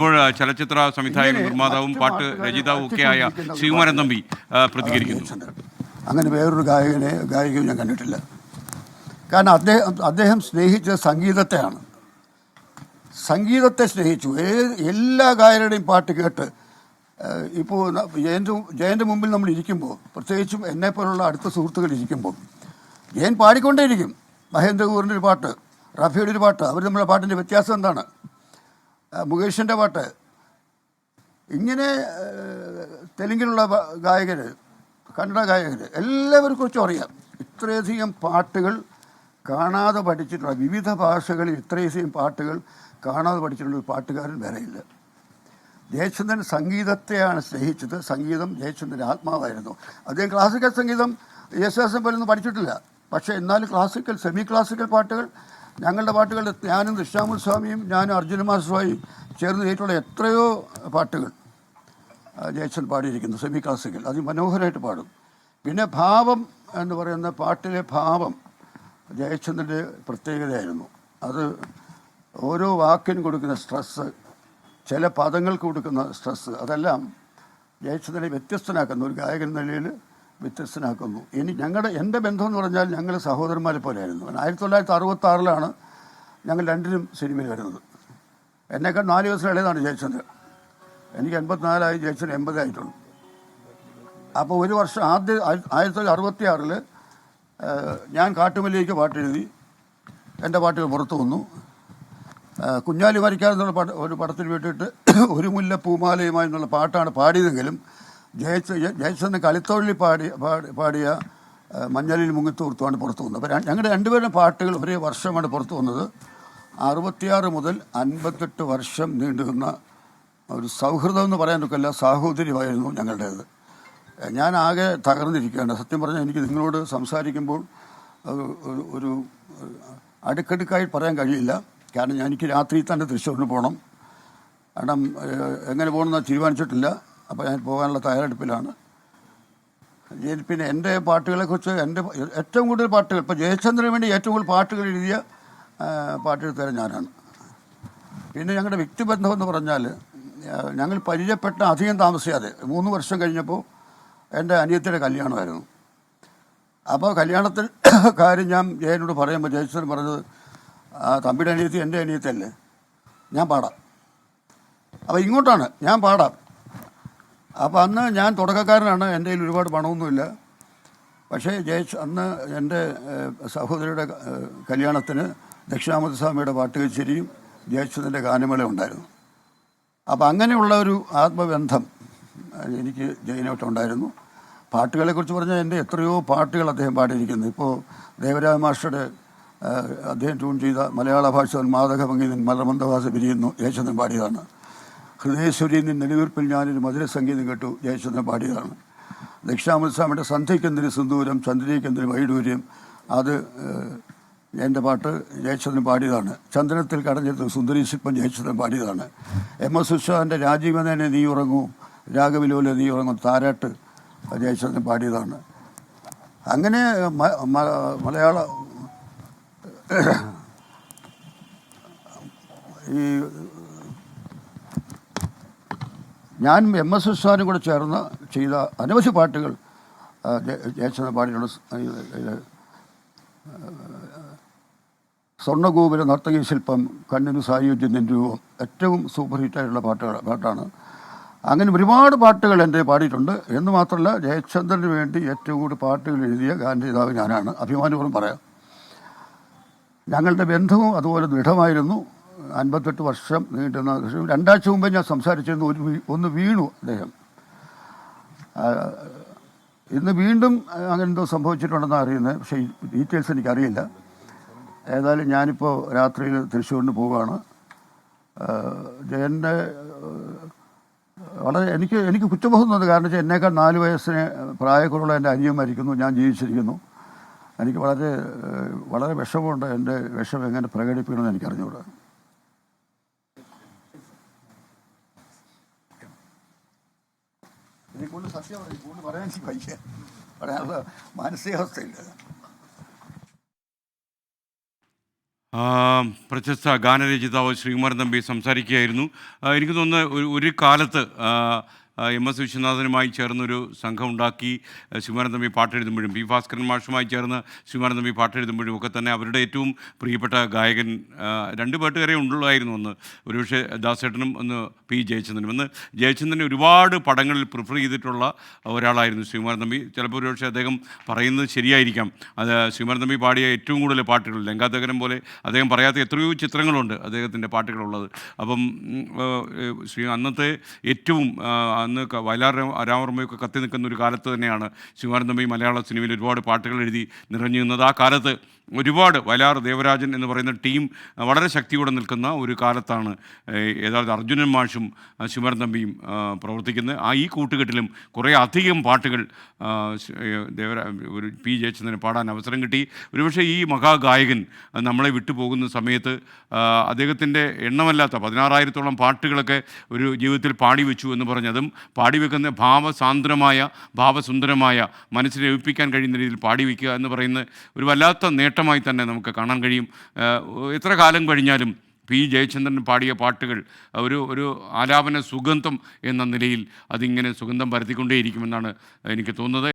ഇപ്പോൾ ചലച്ചിത്ര സംവിധായകനും നിർമ്മാതാവും പാട്ട് രചയിതാവും ഒക്കെയായ ശ്രീകുമാരൻ തമ്പി പ്രതികരിക്കുന്നു. അങ്ങനെ വേറൊരു ഗായികയും ഞാൻ കണ്ടിട്ടില്ല. കാരണം അദ്ദേഹം സ്നേഹിച്ച സംഗീതത്തെയാണ്. സംഗീതത്തെ സ്നേഹിച്ചു. എല്ലാ ഗായകരുടെയും പാട്ട് കേട്ട് ഇപ്പോൾ ജയൻ്റെ മുമ്പിൽ നമ്മൾ ഇരിക്കുമ്പോൾ, പ്രത്യേകിച്ചും എന്നെപ്പോലുള്ള അടുത്ത സുഹൃത്തുക്കൾ ഇരിക്കുമ്പോൾ, ജയൻ പാടിക്കൊണ്ടേയിരിക്കും. മഹേന്ദ്ര കപൂറിൻ്റെ ഒരു പാട്ട്, റഫിയുടെ ഒരു പാട്ട്, അവർ തമ്മിലുള്ള പാട്ടിൻ്റെ വ്യത്യാസം എന്താണ്, മുകേഷിൻ്റെ പാട്ട്, ഇങ്ങനെ തെലുങ്കിലുള്ള ഗായകർ, കന്നഡ ഗായകർ, എല്ലാവരെ കുറിച്ചും അറിയാം. ഇത്രയധികം പാട്ടുകൾ കാണാതെ പഠിച്ചിട്ടുള്ള, വിവിധ ഭാഷകളിൽ ഇത്രയധികം പാട്ടുകൾ കാണാതെ പഠിച്ചിട്ടുള്ള ഒരു പാട്ടുകാരൻ വേറെയില്ല. ജയചന്ദ്രൻ സംഗീതത്തെയാണ് സ്നേഹിച്ചത്. സംഗീതം ജയചന്ദ്രൻ്റെ ആത്മാവായിരുന്നു. അദ്ദേഹം ക്ലാസിക്കൽ സംഗീതം യേശുദാസൻ പോലൊന്നും പഠിച്ചിട്ടില്ല. പക്ഷേ എന്നാലും ക്ലാസിക്കൽ, സെമി ക്ലാസിക്കൽ പാട്ടുകൾ, ഞങ്ങളുടെ പാട്ടുകൾ, ഞാനും ദക്ഷിണാമൂർത്തി സ്വാമിയും ഞാനും അർജുന മാസ്റ്ററുമായി ചേർന്ന് ചെയ്തിട്ടുള്ള എത്രയോ പാട്ടുകൾ ജയചന്ദ്രൻ പാടിയിരിക്കുന്നു, സെമി ക്ലാസിക്കൽ. അതിമനോഹരമായിട്ട് പാടും. പിന്നെ ഭാവം എന്ന് പറയുന്ന പാട്ടിലെ ഭാവം ജയചന്ദ്രൻ്റെ പ്രത്യേകതയായിരുന്നു. അത് ഓരോ വാക്കിനും കൊടുക്കുന്ന സ്ട്രെസ്സ്, ചില പദങ്ങൾക്ക് കൊടുക്കുന്ന സ്ട്രെസ്സ്, അതെല്ലാം ജയചന്ദ്രനെ വ്യത്യസ്തനാക്കുന്നു, ഒരു ഗായകൻ നിലയിൽ വ്യത്യസ്തനാക്കുന്നു. എൻ്റെ ബന്ധം എന്ന് പറഞ്ഞാൽ ഞങ്ങൾ സഹോദരന്മാരെ പോലെയായിരുന്നു. 1966 ഞങ്ങൾ രണ്ടിനും സിനിമയിൽ വരുന്നത്. എന്നേക്കാൾ 4 ദിവസം ഇളയതാണ് ജയചന്ദ്രൻ. എനിക്ക് 84 ജയചന്ദ്രൻ 80 ആയിട്ടുണ്ട്. അപ്പോൾ ഒരു വർഷം 1966 ഞാൻ കാട്ടുമല്ലിക്ക് പാട്ടെഴുതി, എൻ്റെ പാട്ടുകൾ പുറത്തു വന്നു. കുഞ്ഞാലി മരിക്കാതെന്നുള്ള ഒരു പടത്തിൽ വിട്ടിട്ട് ഒരു മുല്ല പൂമാലയുമായി എന്നുള്ള പാട്ടാണ് പാടിയതെങ്കിലും ജയചന്ദ്രൻ കളിത്തൊഴിലിൽ പാടിയ മഞ്ഞളിൽ മുങ്ങിത്തൂർത്തുമാണ് പുറത്തു വന്നത്. അപ്പോൾ ഞങ്ങളുടെ രണ്ടുപേരുടെ പാട്ടുകൾ ഒരേ വർഷമാണ് പുറത്തു വന്നത്. 66 മുതൽ 58 വർഷം നീണ്ടുനിന്ന ഒരു സൗഹൃദം എന്ന് പറയാൻ ഒക്കില്ല, സാഹോദര്യമായിരുന്നു ഞങ്ങളുടേത്. ഞാൻ ആകെ തകർന്നിരിക്കുകയാണ്. സത്യം പറഞ്ഞാൽ എനിക്ക് നിങ്ങളോട് സംസാരിക്കുമ്പോൾ ഒരു അടുക്കടുക്കായി പറയാൻ കഴിയില്ല. കാരണം എനിക്ക് രാത്രി തന്നെ തൃശ്ശൂരിന് പോകണം. കാരണം എങ്ങനെ പോകണമെന്ന് തീരുമാനിച്ചിട്ടില്ല. അപ്പോൾ ഞാൻ പോകാനുള്ള തയ്യാറെടുപ്പിലാണ്. പിന്നെ എൻ്റെ പാട്ടുകളെക്കുറിച്ച്, എൻ്റെ ഏറ്റവും കൂടുതൽ പാട്ടുകൾ, ഇപ്പോൾ ജയചന്ദ്രന് വേണ്ടി ഏറ്റവും കൂടുതൽ പാട്ടുകൾ എഴുതിയ പാട്ടെഴുത്തുകാരൻ ഞാനാണ്. പിന്നെ ഞങ്ങളുടെ വ്യക്തിബന്ധം എന്ന് പറഞ്ഞാൽ, ഞങ്ങൾ പരിചയപ്പെട്ട അധികം താമസിയാതെ 3 വർഷം കഴിഞ്ഞപ്പോൾ എൻ്റെ അനിയത്തിയുടെ കല്യാണമായിരുന്നു. അപ്പോൾ കല്യാണത്തിൽ കാര്യം ഞാൻ ജയനോട് പറയുമ്പോൾ ജയചന്ദ്രൻ പറഞ്ഞത്, തമ്പിയുടെ അനിയത്തി എൻ്റെ അനിയത്തല്ലേ, ഞാൻ പാടാം. അപ്പോൾ ഇങ്ങോട്ടാണ്, ഞാൻ പാടാം. അപ്പോൾ അന്ന് ഞാൻ തുടക്കക്കാരനാണ്, എൻ്റെ കയ്യിൽ ഒരുപാട് പണമൊന്നുമില്ല. പക്ഷേ അന്ന് എൻ്റെ സഹോദരിയുടെ കല്യാണത്തിന് ദക്ഷിണാമൂർത്തി സ്വാമിയുടെ പാട്ട് കച്ചേരിയും ജയചന്ദ്രൻ്റെ ഗാനമേള ഉണ്ടായിരുന്നു. അപ്പോൾ അങ്ങനെയുള്ള ഒരു ആത്മബന്ധം എനിക്ക് ജയനോട്ടുണ്ടായിരുന്നു. പാട്ടുകളെക്കുറിച്ച് പറഞ്ഞാൽ എൻ്റെ എത്രയോ പാട്ടുകൾ അദ്ദേഹം പാടിയിരിക്കുന്നു. ഇപ്പോൾ ദേവരാജ മാസ്റ്ററുടെ അദ്ദേഹം ട്യൂൺ ചെയ്ത മലയാള ഭാഷ മാതക ഭംഗീതൻ മലമന്ദവാസ പിരിയുന്നു ജയചന്ദ്രൻ പാടിയതാണ്. ഹൃദയശ്വരിയിൽ നിന്ന് നെടുവീർപ്പിൽ ഞാനൊരു മധുര സംഗീതം കേട്ടു ജയചന്ദ്രൻ പാടിയതാണ്. ദക്ഷിണാമൂർത്തി സ്വാമിയുടെ സന്ധ്യയ്ക്കെന്തിന് സിന്ദൂരം ചന്ദ്രികയ്ക്കെന്തിന് വൈഡൂര്യം, അത് എൻ്റെ പാട്ട് ജയചന്ദ്രൻ പാടിയതാണ്. ചന്ദനത്തിൽ കടഞ്ഞെടുത്ത് സുന്ദരി ശില്പം ജയചന്ദ്രൻ പാടിയതാണ്. MS ഉഷാൻ്റെ രാജീവനേനെ നീ ഉറങ്ങൂ, രാഗവിലോലെ നീ ഉറങ്ങും താരാട്ട് ജയചന്ദ്രൻ പാടിയതാണ്. അങ്ങനെ മലയാള ഈ ഞാൻ MS ഉഷാനും കൂടെ ചേർന്ന് ചെയ്ത അനവധി പാട്ടുകൾ ജയചന്ദ്രൻ പാടിയിട്ടുള്ള സ്വർണ്ണഗോപുര നർത്തകി ശില്പം, കണ്ണിന് സായുജ്യം രൂപം ഏറ്റവും സൂപ്പർ ഹിറ്റായിട്ടുള്ള പാട്ടാണ്. അങ്ങനെ ഒരുപാട് പാട്ടുകൾ എൻ്റെ പാടിയിട്ടുണ്ട്. എന്ന് മാത്രമല്ല, ജയചന്ദ്രന് വേണ്ടി ഏറ്റവും കൂടുതൽ പാട്ടുകൾ എഴുതിയ ഗാനരചയിതാവ് ഞാനാണ്, അഭിമാനപൂർവ്വം പറയാം. ഞങ്ങളുടെ ബന്ധവും അതുപോലെ ദൃഢമായിരുന്നു. 58 വർഷം നീണ്ടുന്ന 2 ആഴ്ച മുമ്പേ ഞാൻ സംസാരിച്ചിരുന്നു. ഒന്ന് വീണു അദ്ദേഹം. ഇന്ന് വീണ്ടും അങ്ങനെ എന്തോ സംഭവിച്ചിട്ടുണ്ടെന്നാണ് അറിയുന്നത്. പക്ഷേ ഡീറ്റെയിൽസ് എനിക്കറിയില്ല. ഏതായാലും ഞാനിപ്പോൾ രാത്രിയിൽ തൃശ്ശൂരിന് പോവുകയാണ്. ജയൻ്റെ വളരെ എനിക്ക് കുറ്റബോധം തോന്നുന്നു. കാരണം വെച്ചാൽ എന്നേക്കാൾ 4 വയസ്സിന് പ്രായക്കുറവുള്ള എൻ്റെ അനിയൻ മരിക്കുന്നു, ഞാൻ ജീവിച്ചിരിക്കുന്നു. എനിക്ക് വളരെ വളരെ വിഷമമുണ്ട്. എൻ്റെ വിഷമം എങ്ങനെ പ്രകടിപ്പിക്കണമെന്ന് എനിക്കറിഞ്ഞുകൂടാ. ഇതിനെക്കൊണ്ട് സത്യം കൂടുതൽ പറയാൻ എനിക്ക് വയ്യ, പറയാനുള്ള മാനസികാവസ്ഥയില്ല. പ്രശസ്ത ഗാനരചയിതാവ് ശ്രീകുമാരൻ തമ്പി സംസാരിക്കുകയായിരുന്നു. എനിക്ക് തോന്നുന്നു ഒരു കാലത്ത് എം.എസ്. വിശ്വനാഥനുമായി ചേർന്നൊരു സംഘം ഉണ്ടാക്കി ശ്രീകുമാരൻ തമ്പി പാട്ടെഴുതുമ്പോഴും പി ഭാസ്കരൻ മാഷുമായി ചേർന്ന് ശ്രീകുമാരൻ തമ്പി പാട്ടെഴുതുമ്പോഴും ഒക്കെ തന്നെ അവരുടെ ഏറ്റവും പ്രിയപ്പെട്ട ഗായകൻ രണ്ട് പാട്ടുകാരെ ഉള്ളായിരുന്നു. ഒന്ന് ഒരുപക്ഷെ ദാസേട്ടനും ഒന്ന് പി ജയചന്ദ്രനും. ഒന്ന് ജയചന്ദ്രൻ ഒരുപാട് പടങ്ങളിൽ പ്രിഫർ ചെയ്തിട്ടുള്ള ഒരാളായിരുന്നു ശ്രീകുമാരൻ തമ്പി. ചിലപ്പോൾ ഒരുപക്ഷെ അദ്ദേഹം പറയുന്നത് ശരിയായിരിക്കാം. അത് ശ്രീകുമാരൻ തമ്പി പാടിയ ഏറ്റവും കൂടുതൽ പാട്ടുകൾ ലങ്കാതകരം പോലെ അദ്ദേഹം പറയാത്ത എത്രയോ ചിത്രങ്ങളുണ്ട് അദ്ദേഹത്തിൻ്റെ പാട്ടുകളുള്ളത്. അപ്പം അന്നത്തെ ഏറ്റവും അന്ന് വയലാർ രാമവർമ്മയൊക്കെ കത്തി നിൽക്കുന്ന ഒരു കാലത്ത് തന്നെയാണ് ശ്രീകുമാരൻ തമ്പി മലയാള സിനിമയിൽ ഒരുപാട് പാട്ടുകൾ എഴുതി നിറഞ്ഞു നിന്നത്. ആ കാലത്ത് ഒരുപാട് വയലാർ ദേവരാജൻ എന്ന് പറയുന്ന ടീം വളരെ ശക്തിയോടെ നിൽക്കുന്ന ഒരു കാലത്താണ് ഏതാണ്ട് അർജുനൻ മാഷും ശ്രീകുമാരൻ തമ്പിയും പ്രവർത്തിക്കുന്നത്. ഈ കൂട്ടുകെട്ടിലും കുറേ അധികം പാട്ടുകൾ ഒരു പി ജയചന്ദ്രന് പാടാൻ അവസരം കിട്ടി. ഒരുപക്ഷെ ഈ മഹാഗായകൻ നമ്മളെ വിട്ടുപോകുന്ന സമയത്ത് അദ്ദേഹത്തിൻ്റെ എണ്ണമല്ലാത്ത 16,000-ഓളം പാട്ടുകളൊക്കെ ഒരു ജീവിതത്തിൽ പാടി വെച്ചു എന്ന് പറഞ്ഞതും പാടിവെക്കുന്ന ഭാവസുന്ദരമായ മനസ്സിനെ ഏൽപ്പിക്കാൻ കഴിയുന്ന രീതിയിൽ പാടിവെക്കുക എന്ന് പറയുന്ന ഒരു വല്ലാത്ത നേട്ടമായി തന്നെ നമുക്ക് കാണാൻ കഴിയും. എത്ര കാലം കഴിഞ്ഞാലും പി ജയചന്ദ്രൻ പാടിയ പാട്ടുകൾ ഒരു ആലാപന സുഗന്ധം എന്ന നിലയിൽ അതിങ്ങനെ സുഗന്ധം പരത്തിക്കൊണ്ടേയിരിക്കുമെന്നാണ് എനിക്ക് തോന്നുന്നത്.